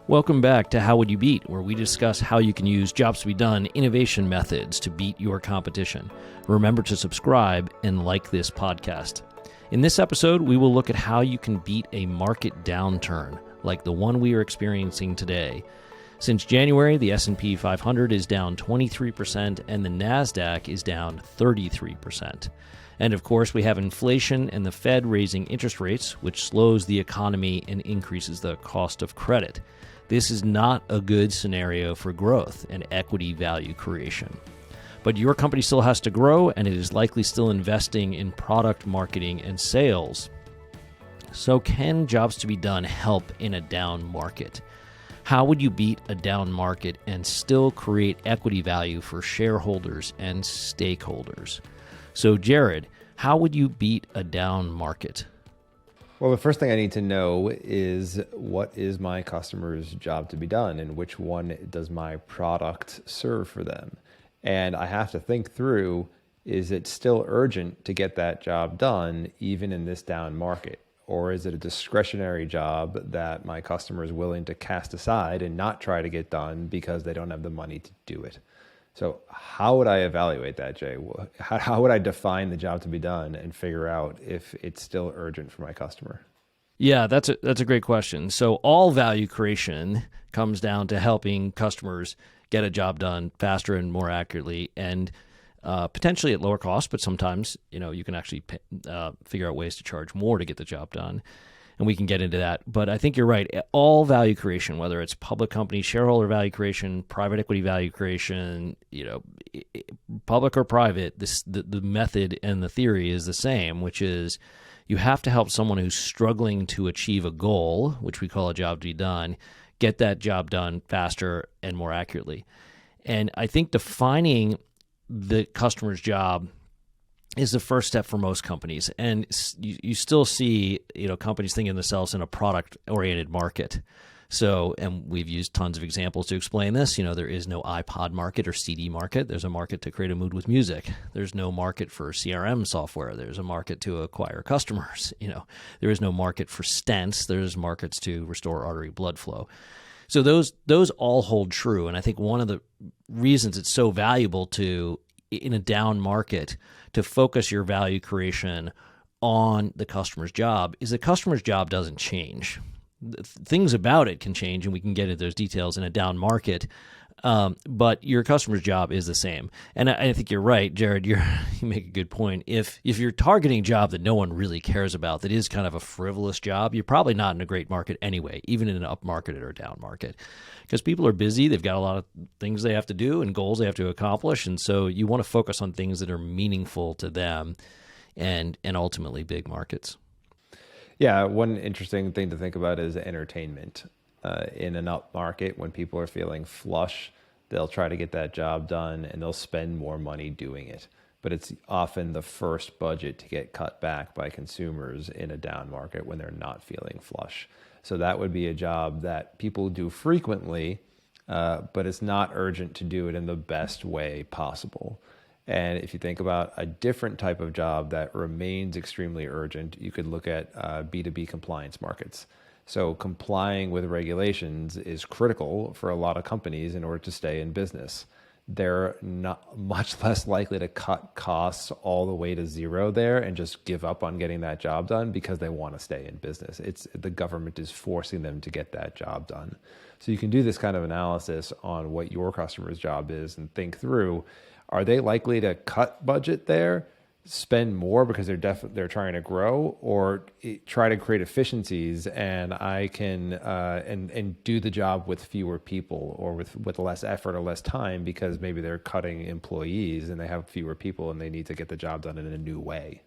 Welcome back to How Would You Beat, where we discuss how you can use jobs-to-be-done innovation methods to beat your competition. Remember to subscribe and like this podcast. In this episode, we will look at how you can beat a market downturn, like the one we are experiencing today. Since January, the S&P 500 is down 23% and the NASDAQ is down 33%. And of course, we have inflation and the Fed raising interest rates, which slows the economy and increases the cost of credit. This is not a good scenario for growth and equity value creation. But your company still has to grow, and it is likely still investing in product marketing and sales. So can Jobs-to-be-Done help in a down market? How would you beat a down market and still create equity value for shareholders and stakeholders? So Jared, how would you beat a down market? Well, the first thing I need to know is what is my customer's job to be done and which one does my product serve for them? And I have to think through, is it still urgent to get that job done even in this down market? Or is it a discretionary job that my customer is willing to cast aside and not try to get done because they don't have the money to do it? So how would I evaluate that, Jay? How would I define the job to be done and figure out if it's still urgent for my customer? Yeah, that's a great question. So all value creation comes down to helping customers get a job done faster and more accurately, and potentially at lower cost. But sometimes, you can actually figure out ways to charge more to get the job done. And we can get into that. But I think you're right. All value creation, whether it's public company, shareholder value creation, private equity value creation, public or private, the method and the theory is the same, which is you have to help someone who's struggling to achieve a goal, which we call a job to be done, get that job done faster and more accurately. And I think defining the customer's job is the first step for most companies. And you still see, companies thinking of themselves in a product-oriented market. So, and we've used tons of examples to explain this. There is no iPod market or CD market. There's a market to create a mood with music. There's no market for CRM software. There's a market to acquire customers. There is no market for stents. There's markets to restore artery blood flow. So those all hold true. And I think one of the reasons it's so valuable to, in a down market, to focus your value creation on the customer's job is the customer's job doesn't change. Things about it can change, and we can get into those details in a down market, but your customer's job is the same. And I think you're right, Jared. You make a good point. If you're targeting a job that no one really cares about, that is kind of a frivolous job, you're probably not in a great market anyway, even in an up market or a down market, because people are busy. They've got a lot of things they have to do and goals they have to accomplish, and so you want to focus on things that are meaningful to them, and ultimately big markets. Yeah, one interesting thing to think about is entertainment. In an up market, when people are feeling flush, they'll try to get that job done and they'll spend more money doing it. But it's often the first budget to get cut back by consumers in a down market when they're not feeling flush. So that would be a job that people do frequently, but it's not urgent to do it in the best way possible. And if you think about a different type of job that remains extremely urgent, you could look at B2B compliance markets. So complying with regulations is critical for a lot of companies in order to stay in business. They're not much less likely to cut costs all the way to zero there and just give up on getting that job done because they want to stay in business. The government is forcing them to get that job done. So you can do this kind of analysis on what your customer's job is and think through, are they likely to cut budget there, spend more because they're trying to grow, or try to create efficiencies and I can and do the job with fewer people or with less effort or less time because maybe they're cutting employees and they have fewer people and they need to get the job done in a new way.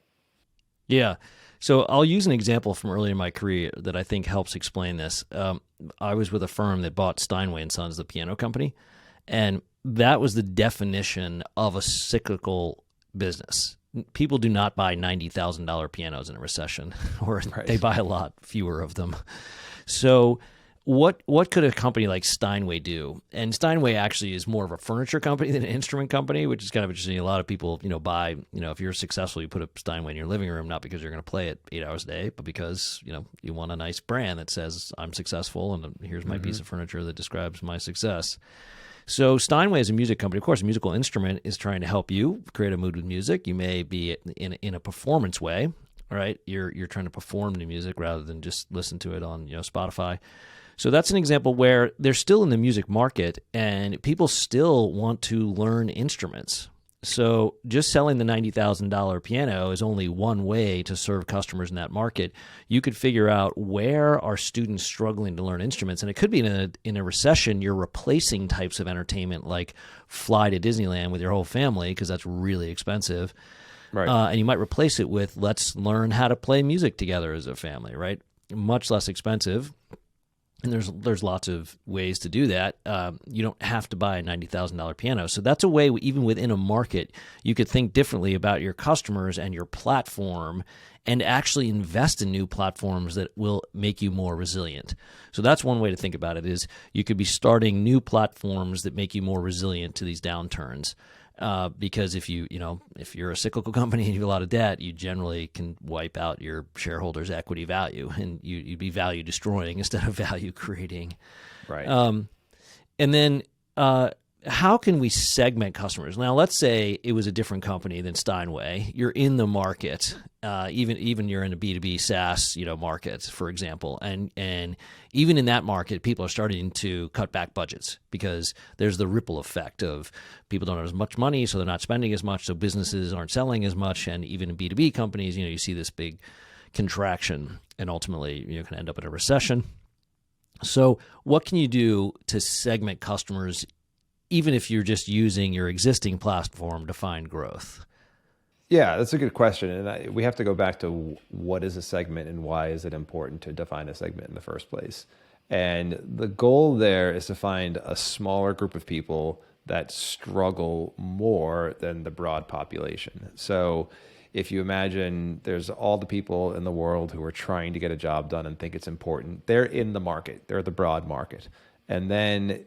Yeah. So I'll use an example from early in my career that I think helps explain this. I was with a firm that bought Steinway & Sons, the piano company, and that was the definition of a cyclical business. People do not buy $90,000 pianos in a recession, or They buy a lot fewer of them. So what could a company like Steinway do? And Steinway actually is more of a furniture company than an instrument company, which is kind of interesting. A lot of people, buy, if you're successful, you put a Steinway in your living room, not because you're going to play it 8 hours a day, but because, you want a nice brand that says I'm successful and here's my piece of furniture that describes my success. So Steinway is a music company. Of course, a musical instrument is trying to help you create a mood with music. You may be in a performance way, right? You're trying to perform the music rather than just listen to it on, Spotify. So that's an example where they're still in the music market and people still want to learn instruments. So just selling the $90,000 piano is only one way to serve customers in that market. You could figure out where are students struggling to learn instruments. And it could be in a recession, you're replacing types of entertainment like fly to Disneyland with your whole family because that's really expensive. Right. And you might replace it with let's learn how to play music together as a family, right? Much less expensive. And there's lots of ways to do that. You don't have to buy a $90,000 piano. So that's a way, even within a market, you could think differently about your customers and your platform and actually invest in new platforms that will make you more resilient. So that's one way to think about it is you could be starting new platforms that make you more resilient to these downturns. Because if you're a cyclical company and you have a lot of debt, you generally can wipe out your shareholders' equity value, and you'd be value destroying instead of value creating. Right. And then how can we segment customers? Now, let's say it was a different company than Steinway. You're in the market, even you're in a B2B SaaS, market, for example, and even in that market, people are starting to cut back budgets because there's the ripple effect of people don't have as much money, so they're not spending as much, so businesses aren't selling as much, and even in B2B companies, you see this big contraction, and ultimately you can end up in a recession. So, what can you do to segment customers? Even if you're just using your existing platform to find growth? Yeah, that's a good question. And we have to go back to what is a segment and why is it important to define a segment in the first place. And the goal there is to find a smaller group of people that struggle more than the broad population. So if you imagine there's all the people in the world who are trying to get a job done and think it's important, they're in the market, they're the broad market. And then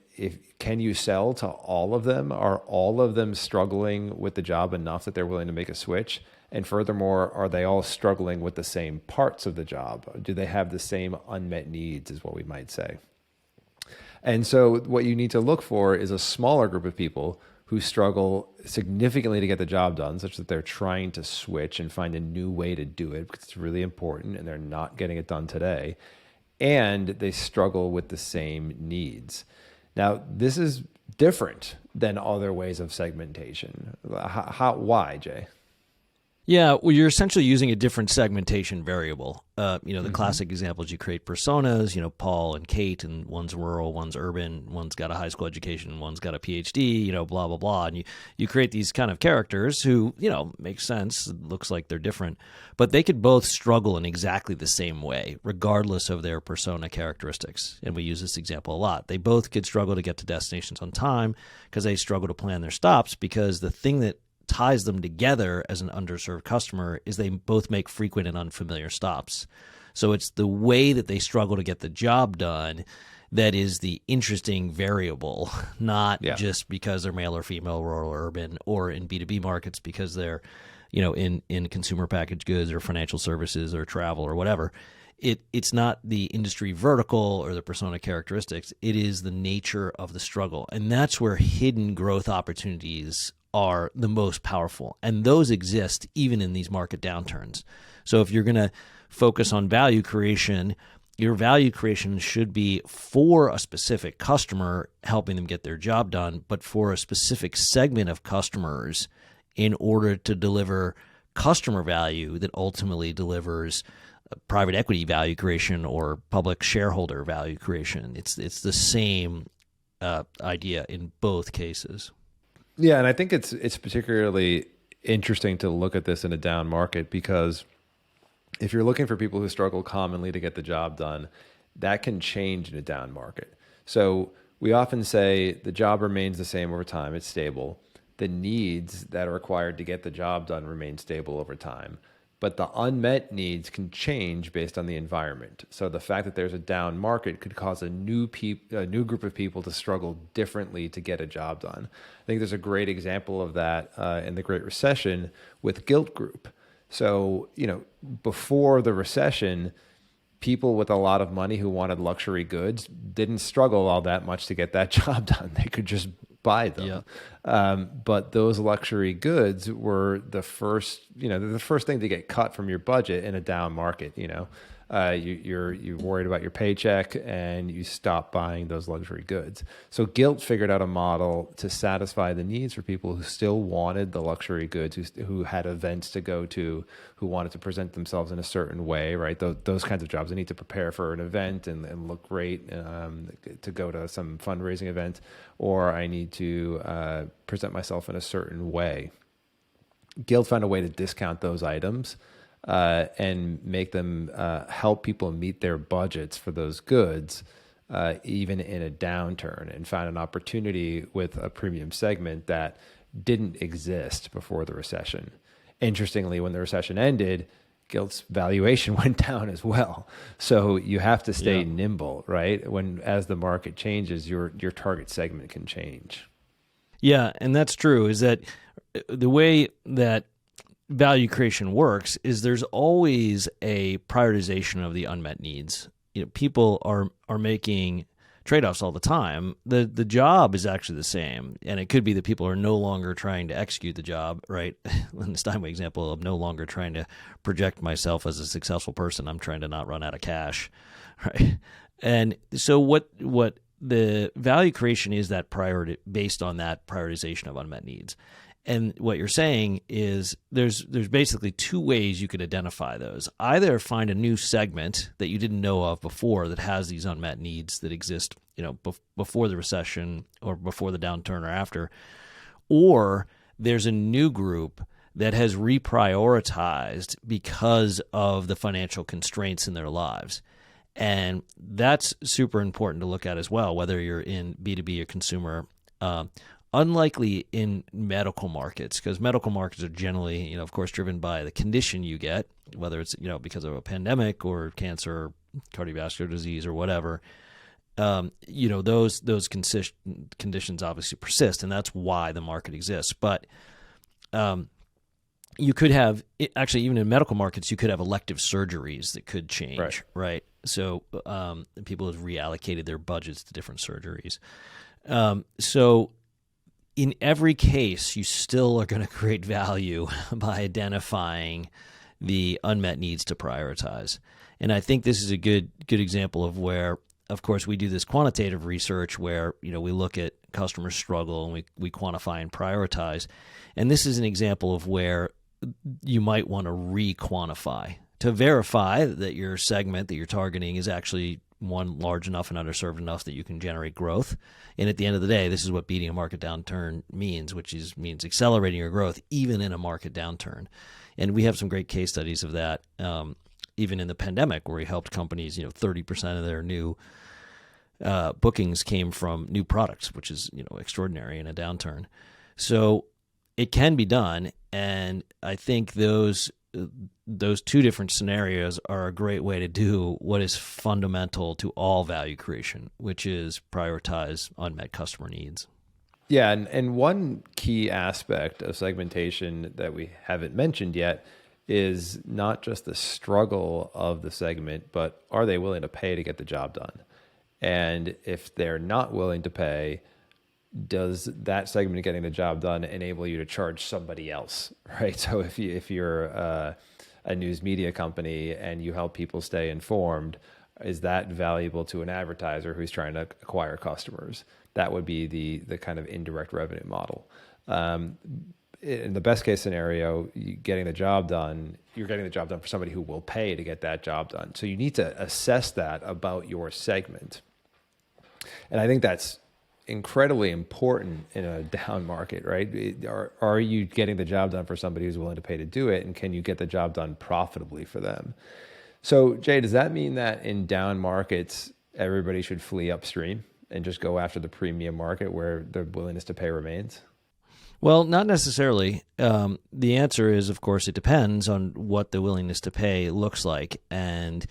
can you sell to all of them? Are all of them struggling with the job enough that they're willing to make a switch? And furthermore, are they all struggling with the same parts of the job? Do they have the same unmet needs, is what we might say. And so what you need to look for is a smaller group of people who struggle significantly to get the job done, such that they're trying to switch and find a new way to do it because it's really important and they're not getting it done today. And they struggle with the same needs. Now, this is different than other ways of segmentation. Why, Jay? Yeah, well, you're essentially using a different segmentation variable. The classic examples, you create personas, Paul and Kate, and one's rural, one's urban, one's got a high school education, one's got a PhD, blah, blah, blah. And you create these kind of characters who, makes sense, it looks like they're different, but they could both struggle in exactly the same way, regardless of their persona characteristics. And we use this example a lot. They both could struggle to get to destinations on time because they struggle to plan their stops, because the thing that ties them together as an underserved customer is they both make frequent and unfamiliar stops. So it's the way that they struggle to get the job done that is the interesting variable, not just because they're male or female, rural or urban, or in B2B markets because they're, in consumer packaged goods or financial services or travel or whatever. It's not the industry vertical or the persona characteristics. It is the nature of the struggle. And that's where hidden growth opportunities are the most powerful. And those exist even in these market downturns. So if you're going to focus on value creation, your value creation should be for a specific customer, helping them get their job done, but for a specific segment of customers in order to deliver customer value that ultimately delivers private equity value creation or public shareholder value creation. It's the same idea in both cases. Yeah, and I think it's particularly interesting to look at this in a down market, because if you're looking for people who struggle commonly to get the job done, that can change in a down market. So we often say the job remains the same over time, it's stable. The needs that are required to get the job done remain stable over time. but the unmet needs can change based on the environment. So the fact that there's a down market could cause a new group of people to struggle differently to get a job done. I think there's a great example of that in the Great Recession with Gilt Group. So, before the recession, people with a lot of money who wanted luxury goods didn't struggle all that much to get that job done. They could just buy them. Yeah. But those luxury goods were the first, they're the first thing to get cut from your budget in a down market. You're worried about your paycheck and you stop buying those luxury goods. So Gilt figured out a model to satisfy the needs for people who still wanted the luxury goods, who had events to go to, who wanted to present themselves in a certain way, right? Those kinds of jobs. I need to prepare for an event and look great to go to some fundraising event, or I need to present myself in a certain way. Gilt found a way to discount those items and make them help people meet their budgets for those goods, even in a downturn, and found an opportunity with a premium segment that didn't exist before the recession. Interestingly, when the recession ended, Gilt's valuation went down as well. So you have to stay nimble, right? As the market changes, your target segment can change. Yeah, and that's true, is that the way that value creation works is there's always a prioritization of the unmet needs. People are making trade-offs all the time. The job is actually the same, and it could be that people are no longer trying to execute the job, right? In the Steinway example, I'm no longer trying to project myself as a successful person. I'm trying to not run out of cash, right? And so what the value creation is, that priority based on that prioritization of unmet needs. And what you're saying is there's basically two ways you could identify those. Either find a new segment that you didn't know of before that has these unmet needs that exist, before the recession or before the downturn or after, or there's a new group that has reprioritized because of the financial constraints in their lives. And that's super important to look at as well, whether you're in B2B or consumer. Unlikely in medical markets, because medical markets are generally, of course, driven by the condition you get, whether it's, because of a pandemic or cancer, cardiovascular disease, or whatever. Those conditions obviously persist, and that's why the market exists. But you could have, actually, even in medical markets, you could have elective surgeries that could change, right? So people have reallocated their budgets to different surgeries. So in every case, you still are going to create value by identifying the unmet needs to prioritize. And I think this is a good example of where, of course, we do this quantitative research where, we look at customer struggle and we quantify and prioritize. And this is an example of where you might want to re-quantify to verify that your segment that you're targeting is actually one, large enough and underserved enough that you can generate growth. And at the end of the day, this is what beating a market downturn means, means accelerating your growth even in a market downturn. And we have some great case studies of that, even in the pandemic, where we helped companies, 30% of their new bookings came from new products, which is, extraordinary in a downturn. So it can be done. And I think those two different scenarios are a great way to do what is fundamental to all value creation, which is prioritize unmet customer needs. Yeah, and one key aspect of segmentation that we haven't mentioned yet is not just the struggle of the segment, but are they willing to pay to get the job done? And if they're not willing to pay, does that segment getting the job done enable you to charge somebody else, right? So if you're a news media company and you help people stay informed, is that valuable to an advertiser who's trying to acquire customers? That would be the kind of indirect revenue model. In the best case scenario, you're getting the job done for somebody who will pay to get that job done. So you need to assess that about your segment. And I think that's incredibly important in a down market, right? Are you getting the job done for somebody who's willing to pay to do it? And can you get the job done profitably for them? So Jay, does that mean that in down markets, everybody should flee upstream and just go after the premium market where the willingness to pay remains? Well, not necessarily. The answer is, of course, it depends on what the willingness to pay looks like. And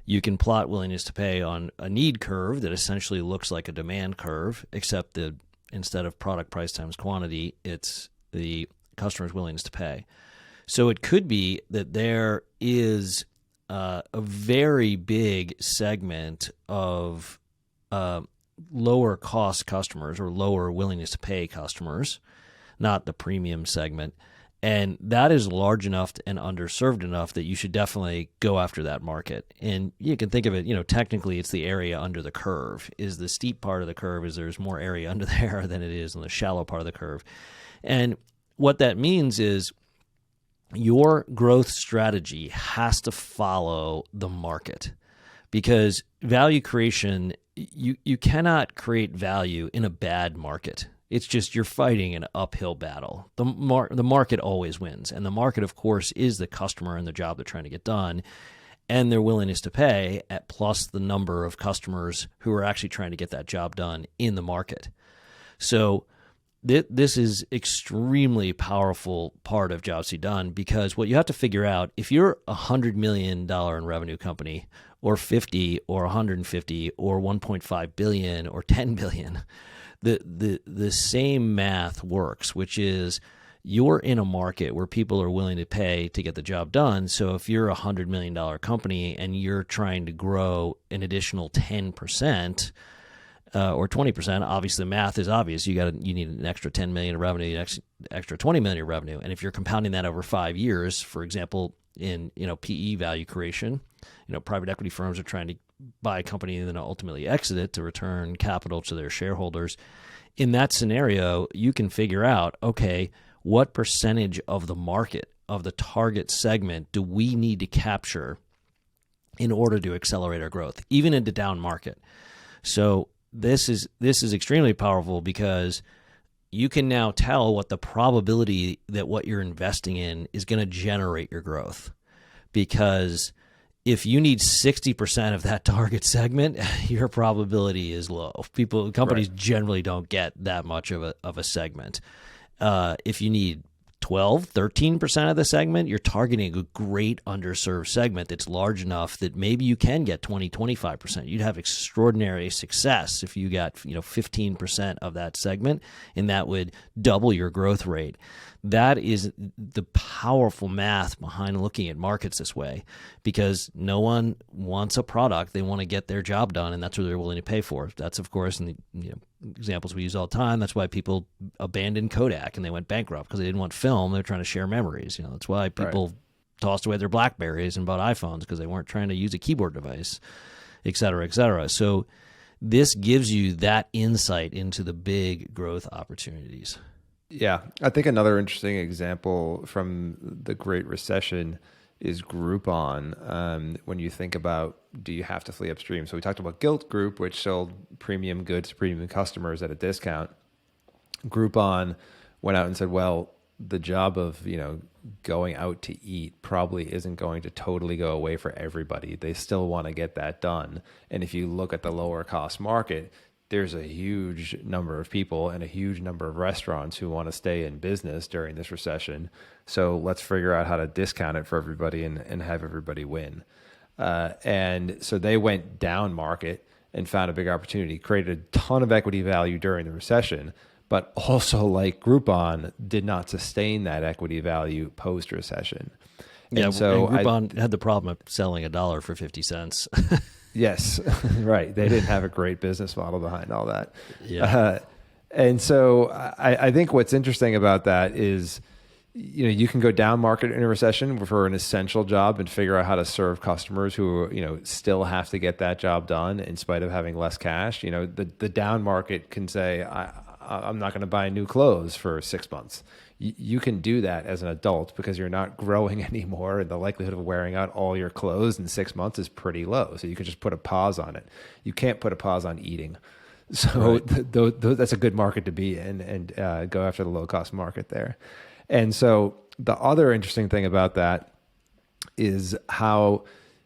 you can plot willingness to pay on a need curve that essentially looks like a demand curve, except that instead of product price times quantity, it's the customer's willingness to pay. So it could be that there is a very big segment of lower cost customers or lower willingness to pay customers, not the premium segment. And that is large enough and underserved enough that you should definitely go after that market. And you can think of it, technically it's the area under the curve. Is the steep part of the curve, is there's more area under there than it is on the shallow part of the curve. And what that means is your growth strategy has to follow the market, because value creation, you cannot create value in a bad market. It's just you're fighting an uphill battle. The market always wins. And the market, of course, is the customer and the job they're trying to get done and their willingness to pay, at plus the number of customers who are actually trying to get that job done in the market. So this is extremely powerful part of Jos-to-be-Done, because what you have to figure out, if you're a $100 million in revenue company, or 50 or 150 or 1.5 billion or 10 billion, the same math works, which is you're in a market where people are willing to pay to get the job done. So if you're a $100 million company and you're trying to grow an additional 10% or 20%, obviously the math is obvious. You need an extra 10 million in revenue, an extra 20 million in revenue. And if you're compounding that over 5 years, for example, in PE value creation, private equity firms are trying to buy a company and then ultimately exit it to return capital to their shareholders. In that scenario, you can figure out, okay, what percentage of the market, of the target segment, do we need to capture in order to accelerate our growth, even in the down market? So this is extremely powerful, because you can now tell what the probability that what you're investing in is going to generate your growth. Because if you need 60% of that target segment, your probability is low. Companies generally don't get that much of a segment. If you need 12, 13% of the segment, you're targeting a great underserved segment that's large enough that maybe you can get 20, 25%. You'd have extraordinary success if you got 15% of that segment, and that would double your growth rate. That is the powerful math behind looking at markets this way, because no one wants a product. They want to get their job done, and that's what they're willing to pay for. That's, of course, in the examples we use all the time. That's why people abandoned Kodak and they went bankrupt, because they didn't want film. They're trying to share memories. That's why people tossed away their BlackBerries and bought iPhones, because they weren't trying to use a keyboard device, et cetera, et cetera. So this gives you that insight into the big growth opportunities. Yeah, I think another interesting example from the Great Recession is Groupon. When you think about, do you have to flee upstream? So we talked about Gilt Group, which sold premium goods to premium customers at a discount. Groupon went out and said, well, the job of going out to eat probably isn't going to totally go away for everybody. They still want to get that done. And if you look at the lower cost market, there's a huge number of people and a huge number of restaurants who want to stay in business during this recession. So let's figure out how to discount it for everybody and have everybody win. And so they went down market and found a big opportunity, created a ton of equity value during the recession, but also, like Groupon, did not sustain that equity value post-recession. Yeah, and so and Groupon had the problem of selling $1 for 50 cents. Yes, right. They didn't have a great business model behind all that. Yeah. And so I think what's interesting about that is, you can go down market in a recession for an essential job and figure out how to serve customers who, still have to get that job done in spite of having less cash. The down market can say, I'm not going to buy new clothes for 6 months. You can do that as an adult because you're not growing anymore, and the likelihood of wearing out all your clothes in 6 months is pretty low. So you can just put a pause on it. You can't put a pause on eating. So that's a good market to be in, and go after the low cost market there. And so the other interesting thing about that is how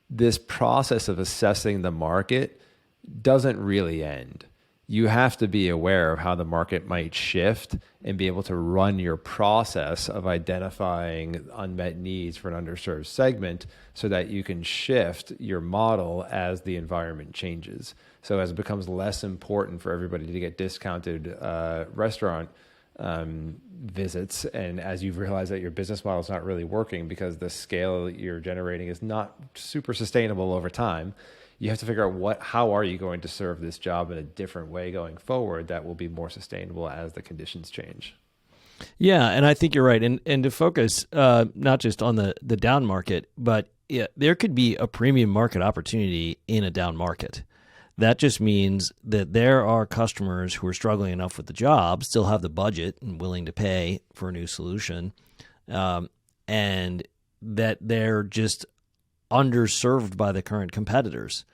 this process of assessing the market doesn't really end. you have to be aware of how the market might shift and be able to run your process of identifying unmet needs for an underserved segment so that you can shift your model as the environment changes. So as it becomes less important for everybody to get discounted restaurant visits, and as you've realized that your business model is not really working because the scale that you're generating is not super sustainable over time, you have to figure out how are you going to serve this job in a different way going forward that will be more sustainable as the conditions change. Yeah, and I think you're right. And to focus not just on the down market, but there could be a premium market opportunity in a down market. That just means that there are customers who are struggling enough with the job, still have the budget and willing to pay for a new solution, and that they're just underserved by the current competitors.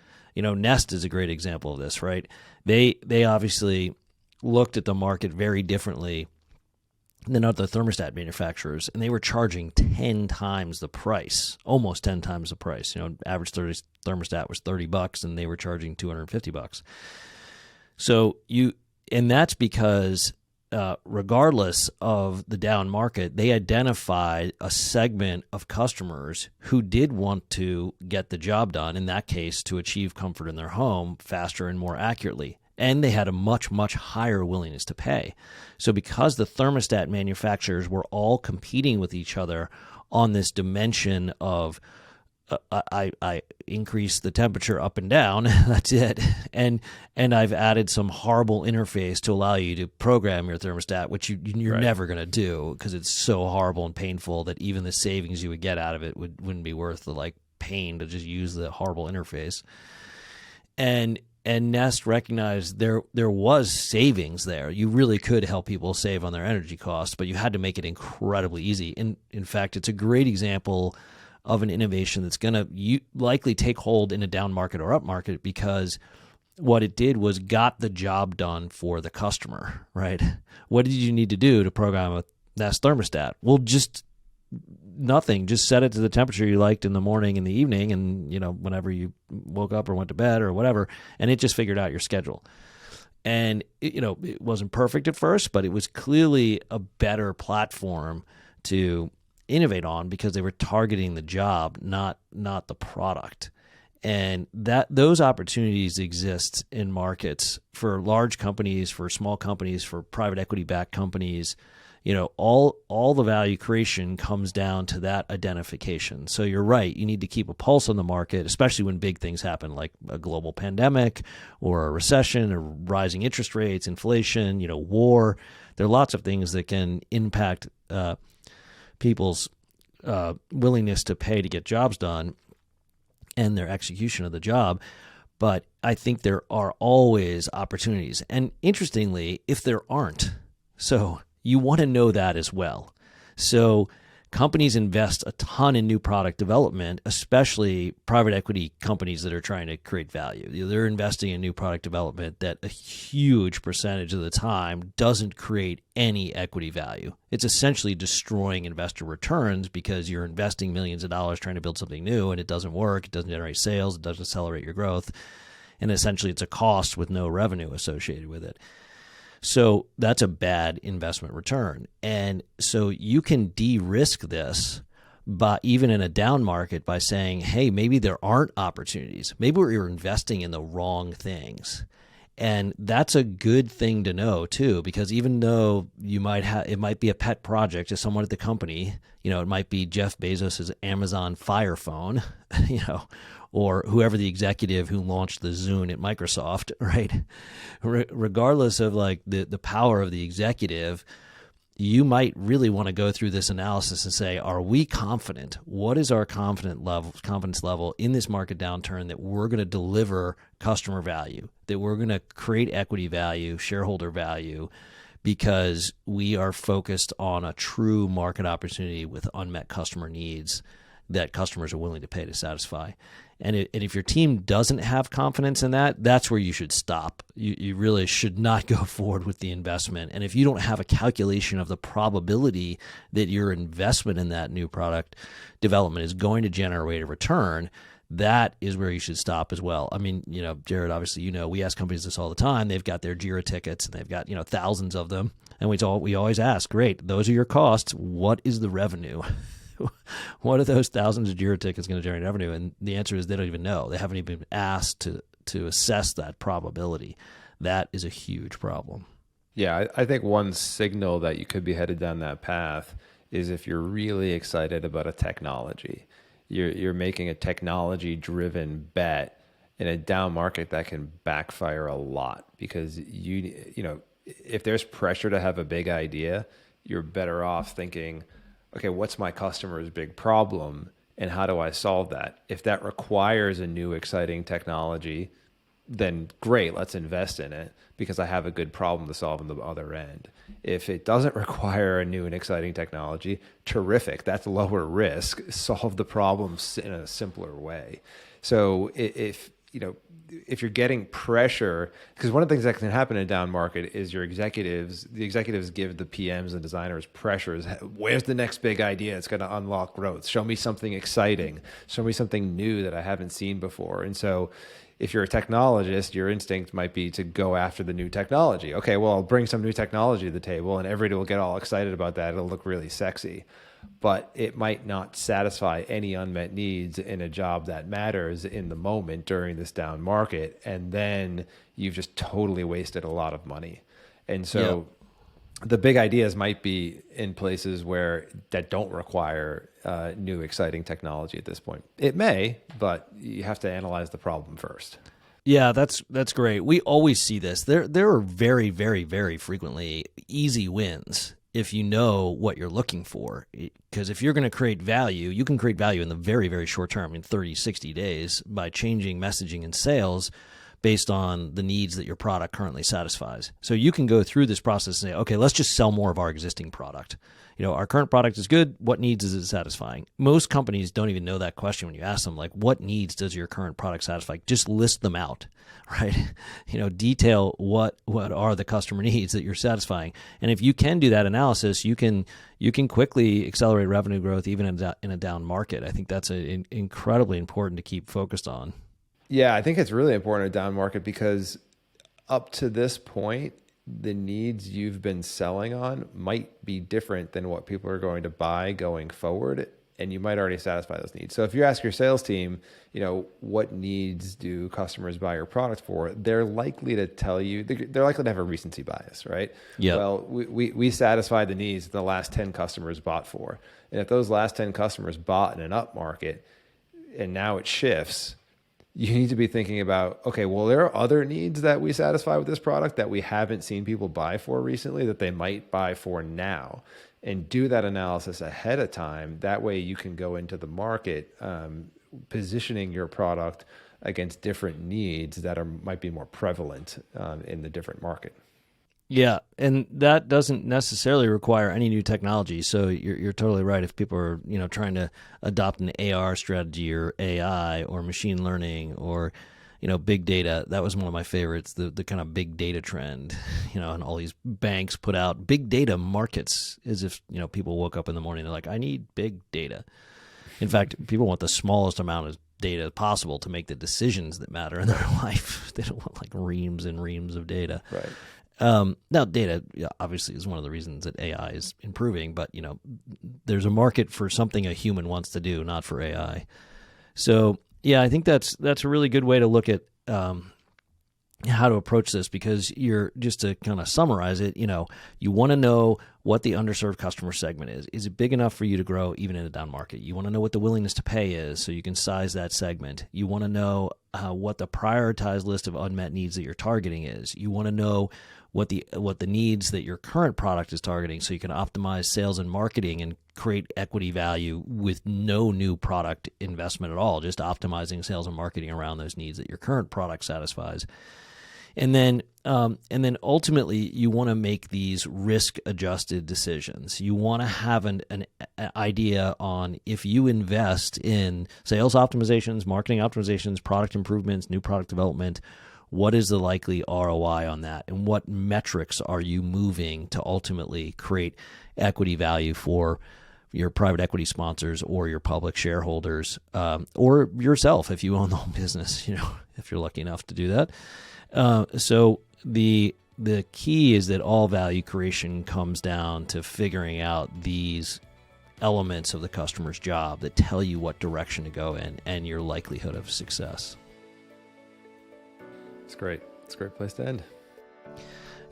Nest is a great example of this, right? They obviously looked at the market very differently than other thermostat manufacturers, and they were charging 10 times the price, almost 10 times the price. Average thermostat was $30, and they were charging $250. And that's because regardless of the down market, they identified a segment of customers who did want to get the job done, in that case, to achieve comfort in their home faster and more accurately. And they had a much, much higher willingness to pay. So because the thermostat manufacturers were all competing with each other on this dimension of I increase the temperature up and down, that's it. And I've added some horrible interface to allow you to program your thermostat, which you're Right. never going to do because it's so horrible and painful that even the savings you would get out of it wouldn't be worth the pain to just use the horrible interface. And Nest recognized there was savings there. You really could help people save on their energy costs, but you had to make it incredibly easy. In fact, it's a great example of an innovation that's going to likely take hold in a down market or up market, because what it did was got the job done for the customer, right? What did you need to do to program a Nest thermostat? Well, just nothing. Just set it to the temperature you liked in the morning and the evening, and whenever you woke up or went to bed or whatever, and it just figured out your schedule. And it wasn't perfect at first, but it was clearly a better platform to innovate on because they were targeting the job, not the product. And those opportunities exist in markets for large companies, for small companies, for private equity backed companies. All the value creation comes down to that identification. So you're right. You need to keep a pulse on the market, especially when big things happen like a global pandemic or a recession or rising interest rates, inflation, war. There are lots of things that can impact people's willingness to pay to get jobs done and their execution of the job. But I think there are always opportunities. And interestingly, if there aren't, so you want to know that as well. So companies invest a ton in new product development, especially private equity companies that are trying to create value. They're investing in new product development that a huge percentage of the time doesn't create any equity value. It's essentially destroying investor returns because you're investing millions of dollars trying to build something new and it doesn't work, it doesn't generate sales, it doesn't accelerate your growth, and essentially it's a cost with no revenue associated with it. So that's a bad investment return. And so you can de-risk this, but even in a down market, by saying, hey, maybe there aren't opportunities. Maybe we're investing in the wrong things. And that's a good thing to know too, because even though it might be a pet project to someone at the company, it might be Jeff Bezos' Amazon Fire Phone, or whoever the executive who launched the Zune at Microsoft, right? Regardless of the power of the executive, you might really want to go through this analysis and say, are we confident? What is our confidence level in this market downturn that we're going to deliver customer value, that we're going to create equity value, shareholder value, because we are focused on a true market opportunity with unmet customer needs that customers are willing to pay to satisfy. And if your team doesn't have confidence in that, that's where you should stop. You really should not go forward with the investment. And if you don't have a calculation of the probability that your investment in that new product development is going to generate a return, that is where you should stop as well. I mean, Jared, obviously, we ask companies this all the time. They've got their Jira tickets and they've got, thousands of them. And we always ask, great, those are your costs. What is the revenue? What are those thousands of Jira tickets going to generate revenue? And the answer is they don't even know. They haven't even been asked to assess that probability. That is a huge problem. Yeah, I think one signal that you could be headed down that path is if you're really excited about a technology. You're making a technology-driven bet in a down market that can backfire a lot because if there's pressure to have a big idea, you're better off thinking, okay, what's my customer's big problem and how do I solve that? If that requires a new exciting technology, then great, let's invest in it because I have a good problem to solve on the other end. If it doesn't require a new and exciting technology, terrific, that's lower risk, solve the problems in a simpler way. So if you're getting pressure, because one of the things that can happen in a down market is the executives give the PMs and designers pressures. Where's the next big idea? It's going to unlock growth. Show me something exciting. Show me something new that I haven't seen before. And so if you're a technologist, your instinct might be to go after the new technology. Okay, well, I'll bring some new technology to the table and everybody will get all excited about that. It'll look really sexy. But it might not satisfy any unmet needs in a job that matters in the moment during this down market. And then you've just totally wasted a lot of money. And so the big ideas might be in places that don't require new exciting technology at this point. It may, but you have to analyze the problem first. Yeah, that's great. We always see this. There are very, very, very frequently easy wins if you know what you're looking for. Because if you're going to create value, you can create value in the very, very short term, in 30, 60 days, by changing messaging and sales based on the needs that your product currently satisfies. So you can go through this process and say, okay, let's just sell more of our existing product. Our current product is good. What needs is it satisfying? Most companies don't even know that question when you ask them, like, what needs does your current product satisfy? Just list them out, right? Detail what are the customer needs that you're satisfying. And if you can do that analysis, you can quickly accelerate revenue growth even in a down market. I think that's incredibly important to keep focused on. Yeah, I think it's really important in a down market because up to this point, the needs you've been selling on might be different than what people are going to buy going forward, and you might already satisfy those needs. So if you ask your sales team, what needs do customers buy your product for, they're likely to tell you, they're likely to have a recency bias, right? Yeah. Well, we satisfy the needs that the last 10 customers bought for. And if those last 10 customers bought in an up market and now it shifts, you need to be thinking about, okay, well, there are other needs that we satisfy with this product that we haven't seen people buy for recently that they might buy for now, and do that analysis ahead of time. That way you can go into the market positioning your product against different needs that might be more prevalent in the different market. Yeah, and that doesn't necessarily require any new technology. So you're totally right. If people are trying to adopt an AR strategy or AI or machine learning or big data, that was one of my favorites. The kind of big data trend, and all these banks put out big data markets as if people woke up in the morning and they're like, I need big data. In fact, people want the smallest amount of data possible to make the decisions that matter in their life. They don't want like reams and reams of data. Right. Now, data obviously is one of the reasons that AI is improving, but there's a market for something a human wants to do, not for AI. So yeah, I think that's a really good way to look at how to approach this, because just to kind of summarize it, you want to know what the underserved customer segment is. Is it big enough for you to grow even in a down market? You want to know what the willingness to pay is so you can size that segment. You want to know what the prioritized list of unmet needs that you're targeting is. You want to know what the needs that your current product is targeting so you can optimize sales and marketing and create equity value with no new product investment at all, just optimizing sales and marketing around those needs that your current product satisfies. And then ultimately, you want to make these risk-adjusted decisions. You want to have an idea on, if you invest in sales optimizations, marketing optimizations, product improvements, new product development, what is the likely ROI on that? And what metrics are you moving to ultimately create equity value for your private equity sponsors or your public shareholders, or yourself if you own the whole business, if you're lucky enough to do that. So the key is that all value creation comes down to figuring out these elements of the customer's job that tell you what direction to go in and your likelihood of success. It's great. It's a great place to end.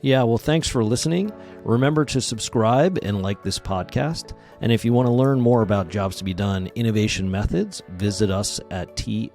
Yeah, well, thanks for listening. Remember to subscribe and like this podcast. And if you want to learn more about Jobs to be Done innovation methods, visit us at thrv.com.